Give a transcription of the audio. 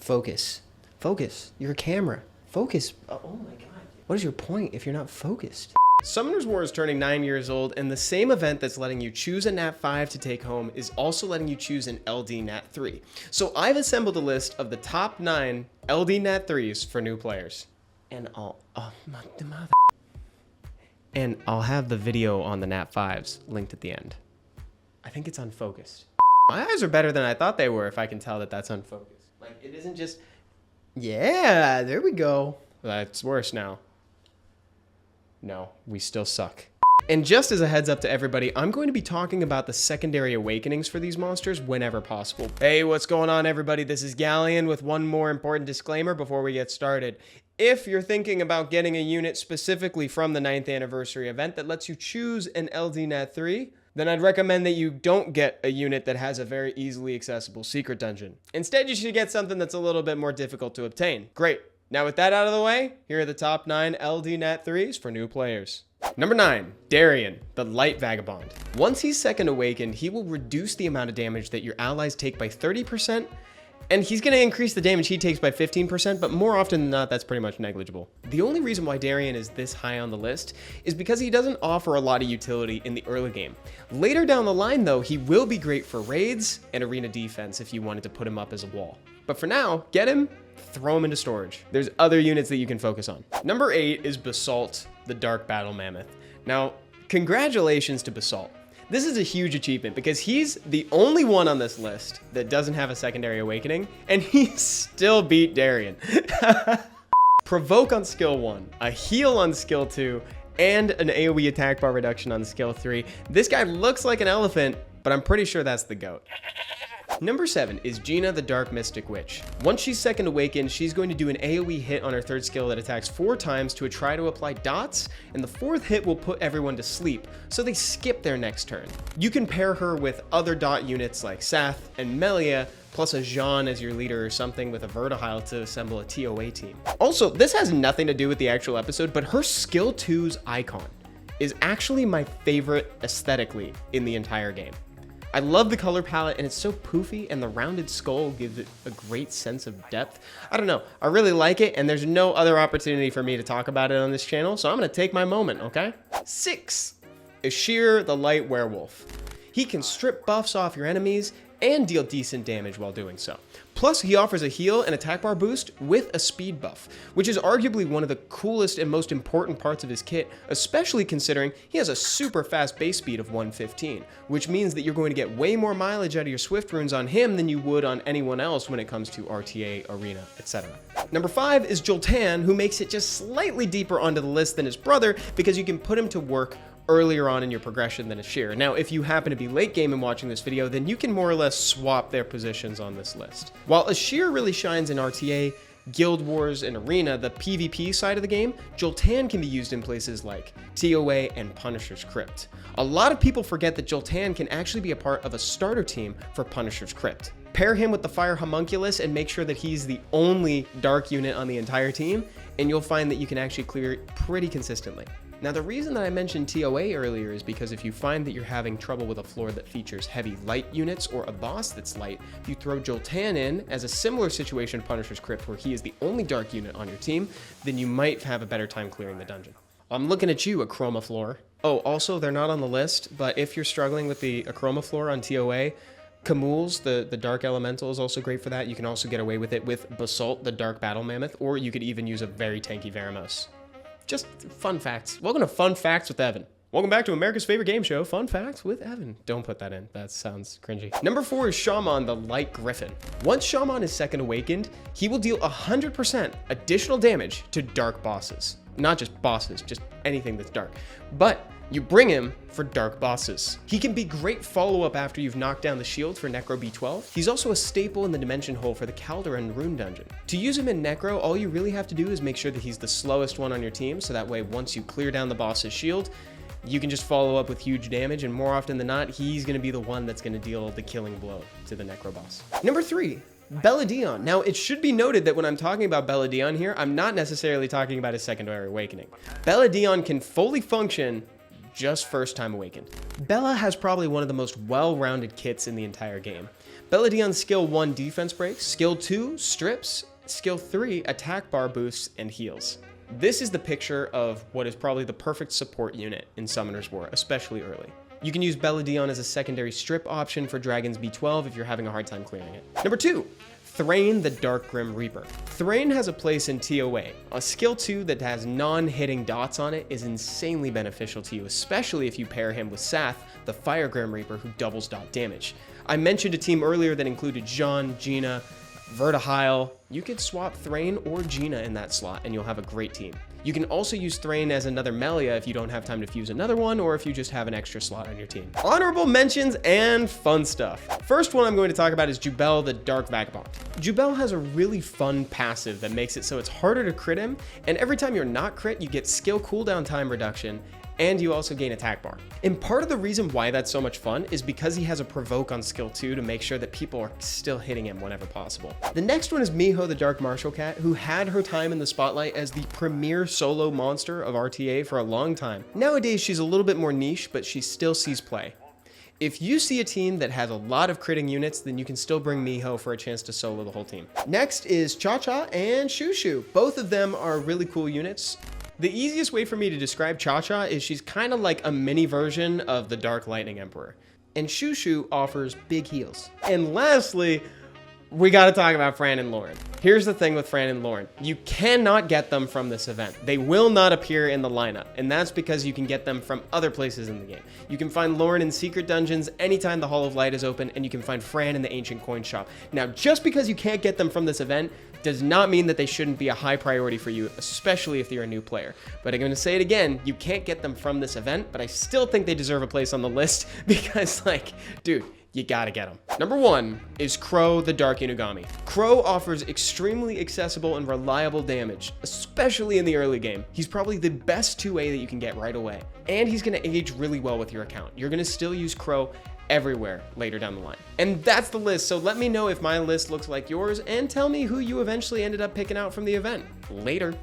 Focus. Focus. You're a camera. Focus. Oh my god. What is your point if you're not focused? Summoner's War is turning 9 years old, and the same event that's letting you choose a Nat 5 to take home is also letting you choose an LD Nat 3. So I've assembled a list of the top 9 LD Nat 3s for new players. And I'll have the video on the Nat 5s linked at the end. I think it's unfocused. My eyes are better than I thought they were if I can tell that that's unfocused. Like, it isn't just... Yeah, there we go. That's worse now. No, we still suck. And just as a heads up to everybody, I'm going to be talking about the secondary awakenings for these monsters whenever possible. Hey, what's going on, everybody? This is Galleon with one more important disclaimer before we get started. If you're thinking about getting a unit specifically from the 9th anniversary event that lets you choose an LD Nat 3, then I'd recommend that you don't get a unit that has a very easily accessible secret dungeon. Instead, you should get something that's a little bit more difficult to obtain. Great. Now with that out of the way, here are the top 9 LD Nat 3s for new players. Number 9, Darien, the Light Vagabond. Once he's second awakened, he will reduce the amount of damage that your allies take by 30%, and he's going to increase the damage he takes by 15%, but more often than not, that's pretty much negligible. The only reason why Darien is this high on the list is because he doesn't offer a lot of utility in the early game. Later down the line, though, he will be great for raids and arena defense if you wanted to put him up as a wall. But for now, get him, throw him into storage. There's other units that you can focus on. Number 8 is Basalt, the Dark Battle Mammoth. Now, congratulations to Basalt. This is a huge achievement because he's the only one on this list that doesn't have a secondary awakening, and he still beat Darien. Provoke on skill 1, a heal on skill 2, and an AoE attack bar reduction on skill 3. This guy looks like an elephant, but I'm pretty sure that's the goat. Number 7 is Gina the Dark Mystic Witch. Once she's second awakened, she's going to do an AoE hit on her 3rd skill that attacks 4 times to try to apply dots, and the 4th hit will put everyone to sleep, so they skip their next turn. You can pair her with other dot units like Sath and Melia, plus a Jean as your leader or something with a Vertihile to assemble a TOA team. Also, this has nothing to do with the actual episode, but her skill 2's icon is actually my favorite aesthetically in the entire game. I love the color palette, and it's so poofy, and the rounded skull gives it a great sense of depth. I don't know, I really like it, and there's no other opportunity for me to talk about it on this channel, so I'm gonna take my moment, okay? 6, Ashir the Light Werewolf. He can strip buffs off your enemies and deal decent damage while doing so. Plus, he offers a heal and attack bar boost with a speed buff, which is arguably one of the coolest and most important parts of his kit, especially considering he has a super fast base speed of 115, which means that you're going to get way more mileage out of your Swift runes on him than you would on anyone else when it comes to RTA, Arena, etc. Number 5 is Joltan, who makes it just slightly deeper onto the list than his brother because you can put him to work earlier on in your progression than Ashir. Now, if you happen to be late game and watching this video, then you can more or less swap their positions on this list. While Ashir really shines in RTA, Guild Wars, and Arena, the PvP side of the game, Joltan can be used in places like TOA and Punisher's Crypt. A lot of people forget that Joltan can actually be a part of a starter team for Punisher's Crypt. Pair him with the Fire Homunculus and make sure that he's the only dark unit on the entire team, and you'll find that you can actually clear it pretty consistently. Now, the reason that I mentioned TOA earlier is because if you find that you're having trouble with a floor that features heavy light units or a boss that's light, if you throw Joltan in as a similar situation to Punisher's Crypt where he is the only dark unit on your team, then you might have a better time clearing the dungeon. I'm looking at you, Achroma Floor. Oh, also, they're not on the list, but if you're struggling with the Achroma Floor on TOA, Camul's, the Dark Elemental, is also great for that. You can also get away with it with Basalt, the Dark Battle Mammoth, or you could even use a very tanky Veramos. Just fun facts. Welcome to Fun Facts with Evan. Welcome back to America's favorite game show, Fun Facts with Evan. Don't put that in. That sounds cringy. Number 4 is Shaman, the Light Griffin. Once Shaman is second awakened, he will deal 100% additional damage to dark bosses. Not just bosses, just anything that's dark. But you bring him for dark bosses. He can be great follow-up after you've knocked down the shield for Necro B12. He's also a staple in the Dimension Hole for the Calderon Rune Dungeon. To use him in Necro, all you really have to do is make sure that he's the slowest one on your team, so that way once you clear down the boss's shield, you can just follow up with huge damage, and more often than not, he's going to be the one that's going to deal the killing blow to the Necro boss. Number 3, Beladion. Now, it should be noted that when I'm talking about Beladion here, I'm not necessarily talking about his secondary awakening. Beladion can fully function just first time awakened. Bella has probably one of the most well-rounded kits in the entire game. Belladion's skill 1 defense breaks, skill 2 strips, skill 3 attack bar boosts and heals. This is the picture of what is probably the perfect support unit in Summoner's War, especially early. You can use Belladon as a secondary strip option for Dragon's B12 if you're having a hard time clearing it. Number 2, Thrain the Dark Grim Reaper. Thrain has a place in TOA. A skill 2 that has non-hitting dots on it is insanely beneficial to you, especially if you pair him with Sath, the Fire Grim Reaper who doubles dot damage. I mentioned a team earlier that included Jean, Gina, Vertihile. You could swap Thrain or Gina in that slot and you'll have a great team. You can also use Thrain as another Melia if you don't have time to fuse another one or if you just have an extra slot on your team. Honorable mentions and fun stuff. First one I'm going to talk about is Jubel the Dark Vagabond. Jubel has a really fun passive that makes it so it's harder to crit him, and every time you're not crit, you get skill cooldown time reduction, and you also gain attack bar. And part of the reason why that's so much fun is because he has a provoke on skill 2 to make sure that people are still hitting him whenever possible. The next one is Miho the Dark Martial Cat, who had her time in the spotlight as the premier solo monster of RTA for a long time. Nowadays she's a little bit more niche, but she still sees play. If you see a team that has a lot of critting units, then you can still bring Miho for a chance to solo the whole team. Next is Cha-Cha and Shushu. Both of them are really cool units. The easiest way for me to describe Cha-Cha is she's kind of like a mini version of the Dark Lightning Emperor. And Shushu offers big heals. And lastly, we gotta talk about Fran and Lauren. Here's the thing with Fran and Lauren. You cannot get them from this event. They will not appear in the lineup, and that's because you can get them from other places in the game. You can find Lauren in secret dungeons anytime the Hall of Light is open, and you can find Fran in the Ancient Coin Shop. Now, just because you can't get them from this event does not mean that they shouldn't be a high priority for you, especially if you're a new player. But I'm gonna say it again, you can't get them from this event, but I still think they deserve a place on the list because, like, dude, you gotta get them. Number 1 is Crow the Dark Inugami. Crow offers extremely accessible and reliable damage, especially in the early game. He's probably the best 2A that you can get right away. And he's gonna age really well with your account. You're gonna still use Crow everywhere later down the line. And that's the list, so let me know if my list looks like yours and tell me who you eventually ended up picking out from the event. Later.